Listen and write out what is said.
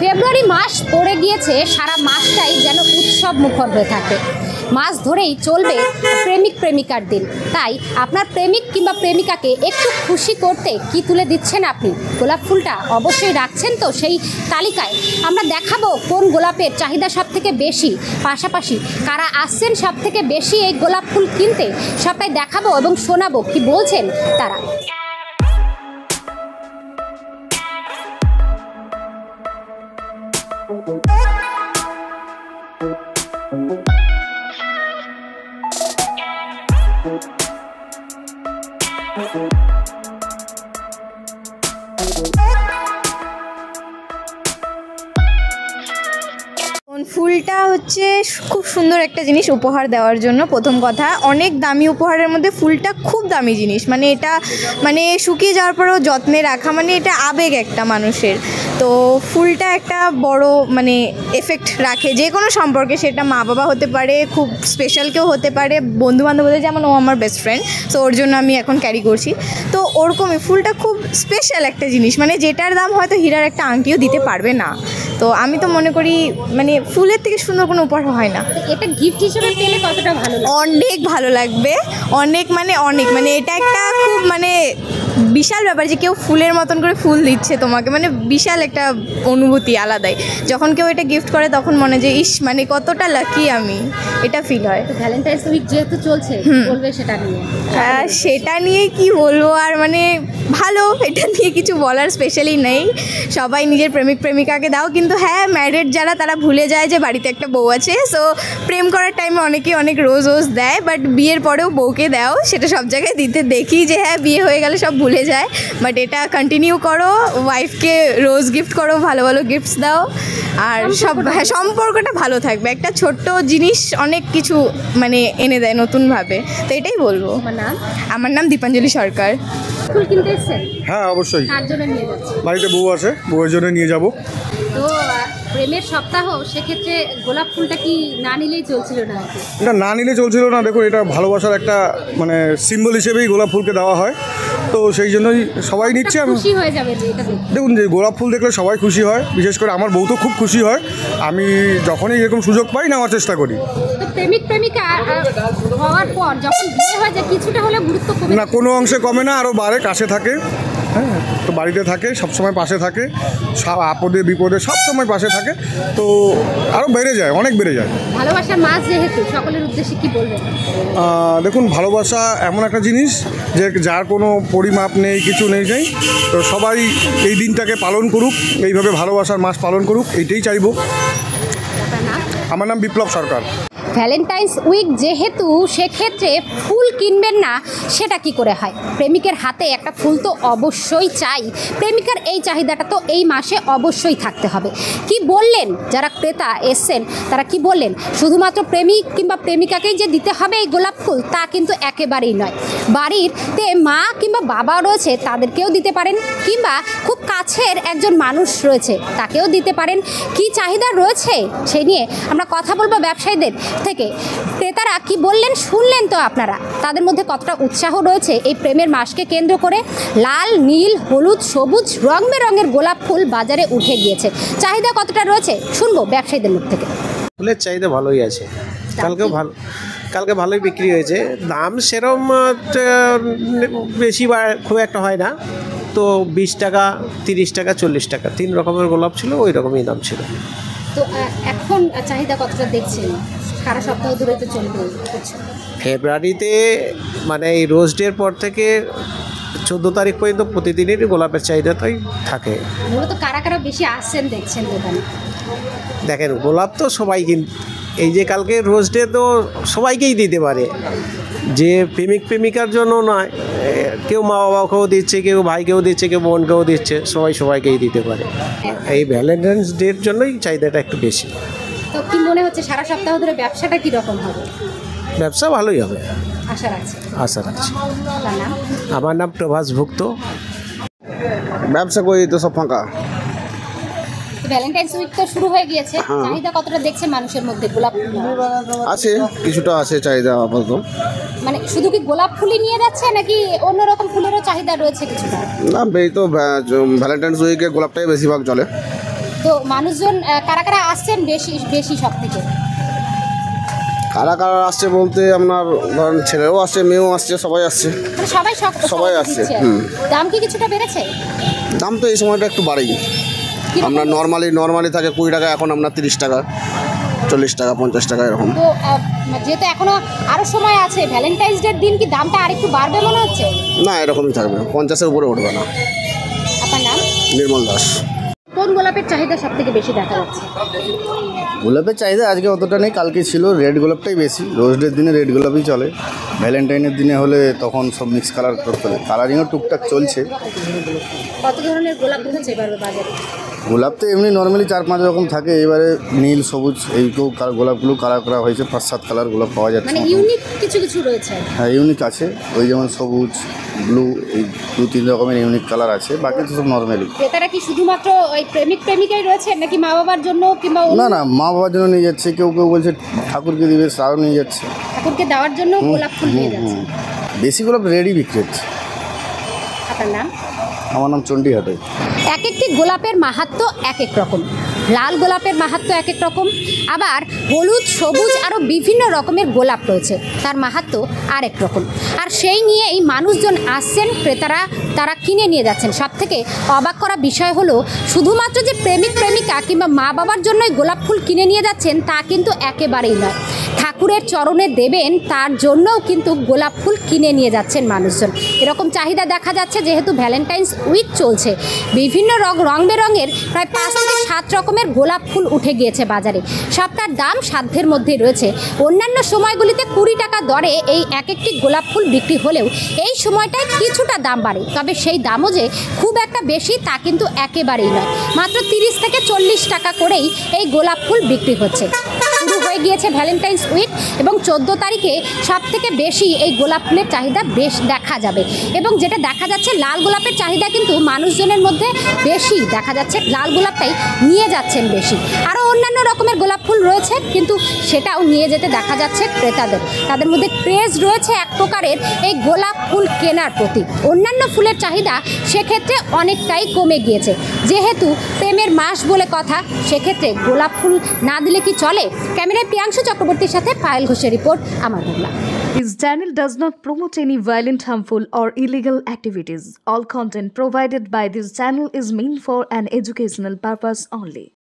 ফেব্রুয়ারি মাস পড়ে গিয়েছে, সারা মাসটাই যেন উৎসব মুখর হয়ে থাকে। মাস ধরেই চলবে প্রেমিক প্রেমিকার দিন। তাই আপনার প্রেমিক কিংবা প্রেমিকাকে একটু খুশি করতে কি তুলে দিচ্ছেন আপনি? গোলাপ ফুলটা অবশ্যই রাখছেন তো সেই তালিকায়। আমরা দেখাবো কোন গোলাপের চাহিদা সব থেকে বেশি, পাশাপাশি কারা আসছেন সব থেকে বেশি এই গোলাপ ফুল কিনতে, সবটাই দেখাবো এবং শোনাবো কি বলছেন তারা। ফুলটা হচ্ছে খুব সুন্দর একটা জিনিস উপহার দেওয়ার জন্য। প্রথম কথা, অনেক দামি উপহারের মধ্যে ফুলটা খুব দামি জিনিস। মানে এটা শুকিয়ে যাওয়ার পরেও যত্নে রাখা, এটা আবেগ একটা মানুষের। তো ফুলটা একটা বড় এফেক্ট রাখে যে কোনো সম্পর্কে। সেটা মা বাবা হতে পারে, খুব স্পেশাল কেউ হতে পারে, বন্ধু বান্ধব হতে, যেমন ও আমার বেস্ট ফ্রেন্ড, সো ওর জন্য আমি এখন ক্যারি করছি। তো ওরকমই ফুলটা খুব স্পেশাল একটা জিনিস, যেটার দাম হয়তো হীরার একটা আংটিও দিতে পারবে না। তো আমি তো মনে করি ফুলের থেকে সুন্দর কোনো উপহার হয় না। এটা গিফট হিসেবে পেলে কতটা ভালো লাগবে? অনেক ভালো লাগবে, অনেক এটা একটা খুব বিশাল ব্যাপার যে কেউ ফুলের মতন করে ফুল দিচ্ছে তোমাকে। বিশাল একটা অনুভূতি আলাদাই। যখন কেউ এটা গিফট করে তখন মনে যে ইস কতটা লাকি আমি, এটা ফিল হয়। ভ্যালেন্টাইন্স উইক যেহেতু চলছে, বলবে সেটা নিয়ে? সেটা নিয়ে কি বলবো আর, ভালো, এটা নিয়ে কিছু বলার স্পেশালি নেই। সবাই নিজের প্রেমিক প্রেমিকাকে দাও, কিন্তু হ্যাঁ, ম্যারিড যারা তারা ভুলে যায় যে বাড়িতে একটা বউ আছে। সো প্রেম করার টাইমে অনেকে অনেক রোজ দেয়, বাট বিয়ের পরেও বউকে দাও। সেটা সব জায়গায় দিতে দেখি যে হ্যাঁ, বিয়ে হয়ে গেলে সব ভুলে যায়, বাট এটা কন্টিনিউ করো। ওয়াইফকে রোজ গিফট করো, ভালো ভালো গিফটস দাও, আর সম্পর্কটা ভালো থাকবে। একটা ছোট্ট জিনিস অনেক কিছু এনে দেয় নতুনভাবে। তো এটাই বলবো। আমার নাম দীপাঞ্জলি সরকার। ফুল কিনতে এসেছেন? হ্যাঁ, অবশ্যই। কার জন্য নিয়ে যাচ্ছেন? বাড়িতে বউ আছে, বউয়ের জন্য নিয়ে যাব। তো প্রেমের সপ্তাহ, সেক্ষেত্রে গোলাপ ফুলটা কি না নিলেই চলছিল না? এটা না নিলে চলছিল না। দেখুন, এটা ভালোবাসার একটা সিম্বল হিসেবেই গোলাপ ফুলকে দেওয়া হয়। তো সেই জন্যই সবাই নিচ্ছে। আমি খুশি হয়ে যাবে যে এটা দেখুন, যে গোলাপ ফুল দেখলে সবাই খুশি হয়, বিশেষ করে আমার বউ তো খুব খুশি হয়। আমি যখনই এরকম সুযোগ পাই নেওয়ার চেষ্টা করি। তো প্রেমিক প্রেমিকা হওয়ার পর যখন বিয়ে হয় যায়, কিছুটা হলে গুরুত্ব কমে না, কোনো অংশে কমে না, আরও বাড়ে, কাছে থাকে। হ্যাঁ, তো বাড়িতে থাকে, সবসময় পাশে থাকে, আপদে বিপদে সবসময় পাশে থাকে। তো আরও বেড়ে যায়, অনেক বেড়ে যায়। ভালোবাসার মাস যেহেতু, সকলের উদ্দেশ্যে কি বলবেন? দেখুন, ভালোবাসা এমন একটা জিনিস যে যার কোনো পরিমাপ নেই, কিছু নেই। তো সবাই এই দিনটাকে পালন করুক, এইভাবে ভালোবাসার মাস পালন করুক, এইটাই চাইবো। আমার নাম বিপ্লব সরকার। ভ্যালেন্টাইন্স উইক যেহেতু, সেক্ষেত্রে ফুল কিনবেন না সেটা কি করে হয়? প্রেমিকের হাতে একটা ফুল তো অবশ্যই চাই। প্রেমিকার এই চাহিদাটা তো এই মাসে অবশ্যই থাকতে হবে। কি বললেন যারা ক্রেতা এসছেন, তারা কি বললেন? শুধুমাত্র প্রেমিক কিংবা প্রেমিকাকেই যে দিতে হবে এই গোলাপ ফুল, তা কিন্তু একেবারেই নয়। বাড়িতে মা কিংবা বাবা রয়েছে, তাদেরকেও দিতে পারেন, কিংবা খুব কাছের একজন মানুষ রয়েছে, তাকেও দিতে পারেন। কি চাহিদা রয়েছে সেই নিয়ে আমরা কথা বলবো ব্যবসায়ীদের থেকে। ক্রেতারা কি বললেন শুনলেন তো আপনারা। তাদের মধ্যে কতটা উৎসাহ রয়েছে এই প্রেমের মাসকে কেন্দ্র করে। লাল, নীল, হলুদ, সবুজ রং বেরঙের গোলাপ ফুল বাজারে উঠে গিয়েছে। চাহিদা কতটা রয়েছে শুনবো ব্যবসায়ীদের মুখ থেকে। ফুলের চাহিদা ভালোই আছে, কালকে ভালোই বিক্রি হয়েছে। দাম সেরকম বেশি খুব একটা হয় না, তো 20 টাকা, 30 টাকা, 40 টাকা, 3 রকমের গোলাপ ছিল, ওই রকমই দাম ছিল। তো এখন চাহিদা কতটা দেখছেন? সারা সপ্তাহ ধরে তো চলবে। ফেব্রুয়ারিতে এই রোজ ডের পর থেকে 14 তারিখ পর্যন্ত প্রতিদিনেরই গোলাপের চাহিদাটাই থাকে। মূলত কারা কারা বেশি আসছেন দেখছেন দোকানে? দেখেন, গোলাপ তো সবাই এই যে কালকে রোজ ডে, তো সবাইকেই দিতে পারে, যে প্রেমিক প্রেমিকার জন্য নয়। কেউ মা বাবাকেও দিচ্ছে, কেউ ভাইকেও দিচ্ছে, কেউ বোনকেও দিচ্ছে, সবাইকেই দিতে পারে। এই ভ্যালেন্টাইন্স ডের জন্যই চাহিদাটা একটু বেশি। তো কি মনে হচ্ছে সারা সপ্তাহ ধরে ব্যবসাটা কীরকম হবে? ব্যবসা ভালোই হবে, আশা রাখছি। আমার নাম প্রভাস ভুক্ত। ব্যবসা করি তো সব ফাঁকা। ভ্যালেন্টাইন্স উইক তো শুরু হয়ে গিয়েছে, চাহিদা কতটা দেখছেন মানুষের মধ্যে? গোলাপ আছে, কিছুটা আছে চাহিদা আপাতত। শুধু কি গোলাপ ফুলই নিয়ে যাচ্ছে, নাকি অন্যরকম ফুলেরও চাহিদা রয়েছে কিছুটা? না, এই তো ভ্যালেন্টাইন্স উইকে গোলাপটাই বেশিরভাগ চলে। তো মানুষজন কারা কারা আসছেন বেশি বেশি সব থেকে? কারা কারা আসছে বলতে আপনার ধরেন ছেলেও আসছে, মেয়েও আসছে, সবাই আসছে। মানে সবাই সবাই আসছে, দিচ্ছে। হুম। দাম কি কিছুটা বেড়েছে? দাম তো এই সময়টা একটু বাড়েই। কিরকম? আপনার নর্মালি থাকে 20 টাকা, এখন আপনার 30 টাকা, 40 টাকা, 50 টাকা এরকম। তো যেহেতু এখনো আরো সময় আছে, ভ্যালেন্টাইন্স ডের দিন কি দামটা আরেকটু বাড়বে মনে হচ্ছে? না, এরকমই থাকবে, 50-এর উপরে উঠবে না। আপনার নাম? নির্মল দাস। কোন গোলাপের চাহিদা সব থেকে বেশি দেখা যাচ্ছে? গোলাপের চাহিদা আজকে অতটা নেই, কালকে ছিল। রেড গোলাপটাই বেশি। রোজ ডের দিনে রেড গোলাপই চলে, ভ্যালেন্টাইনের দিনে হলে তখন সব মিক্স কালার করতে হবে। কালারিংও টুকটাক চলছে। কত ধরনের গোলাপ উঠেছে এবার বাজারে? গোলাপ তো এমনি নর্মালি 4-5 রকম থাকে, এবারে নীল, সবুজ এইগুলো গোলাপগুলো কালার করা হয়েছে। 5-7 কালার গোলাপ পাওয়া যাচ্ছে। মানে ইউনিক কিছু কিছু রয়েছে। হ্যাঁ, ইউনিক আছে। ওই যেমন সবুজ, ব্লু, এই 2-3 রকমের ইউনিক কালার আছে, বাকি তো সব নর্মালি। ক্রেতারা কি শুধুমাত্র ওই প্রেমিকাই রয়েছে নাকি মা বাবার জন্য কিংবা না না, মা বাবার জন্য নিয়ে যাচ্ছে, কেউ কেউ বলছে ঠাকুরকে দিবে, তারাও নিয়ে যাচ্ছে। ঠাকুরকে দেওয়ার জন্য গোলাপ ফুল নিয়ে যাচ্ছে। বেশি গোলাপ রেডি বিক্রি হচ্ছে। আপনার নাম? আমার নাম চণ্ডী হাটাই। এক একটি গোলাপের মাহাত্ম্য এক এক রকম। লাল গোলাপের মাহাত্ম্য এক এক রকম, আবার হলুদ, সবুজ আরও বিভিন্ন রকমের গোলাপ রয়েছে, তার মাহাত্ম্য আরেক রকম। আর সেই নিয়েই মানুষজন আসছেন, ক্রেতারা তারা কিনে নিয়ে যাচ্ছেন। সব থেকে অবাক করা বিষয় হলো, শুধুমাত্র যে প্রেমিকা কিংবা মা বাবার জন্যই গোলাপ ফুল কিনে নিয়ে যাচ্ছেন তা কিন্তু একেবারেই নয়। ঠাকুরের চরণে দেবেন তার জন্যও কিন্তু গোলাপ ফুল কিনে নিয়ে যাচ্ছেন মানুষজন। এরকম চাহিদা দেখা যাচ্ছে যেহেতু ভ্যালেন্টাইন্স উইক চলছে। বিভিন্ন রং বেরঙের প্রায় 5 থেকে 7 রকমের গোলাপ ফুল উঠে গিয়েছে বাজারে। সবটার দাম সাধ্যের মধ্যেই রয়েছে। অন্যান্য সময়গুলিতে 20 টাকা দরে এই এক একটি গোলাপ ফুল বিক্রি হলেও এই সময়টায় কিছুটা দাম বাড়ে, তবে সেই দামও যে খুব একটা বেশি তা কিন্তু একেবারেই নয়। মাত্র 30 থেকে 40 টাকা করেই এই গোলাপ ফুল বিক্রি হচ্ছে। শুরু হয়ে গিয়েছে ভ্যালেন্টাইন্স উইক এবং 14 তারিখে সব থেকে বেশি এই গোলাপ ফুলের চাহিদা বেশ দেখা যাবে। এবং যেটা দেখা যাচ্ছে, লাল গোলাপের চাহিদা কিন্তু মানুষজনের মধ্যে বেশি দেখা যাচ্ছে, লাল গোলাপটাই নিয়ে যাচ্ছেন বেশি। আরও অন্যান্য রকমের গোলাপ ফুল রয়েছে, কিন্তু সেটাও নিয়ে যেতে দেখা যাচ্ছে ক্রেতাদের। তাদের মধ্যে ক্রেজ রয়েছে এক প্রকারের এই গোলাপ ফুল কেনার প্রতি। অন্যান্য ফুলের চাহিদা সেক্ষেত্রে অনেকটাই কমে গিয়েছে। যেহেতু প্রেমের মাস বলে কথা, সেক্ষেত্রে গোলাপ ফুল না দিলে কি চলে? ক্যামেরায় প্রিয়াংশু চক্রবর্তীর সাথে পায়েল ঘোষের রিপোর্ট, আমার Bangla. This channel does not promote any violent, harmful, or illegal activities. All content provided by this channel is meant for an educational purpose only.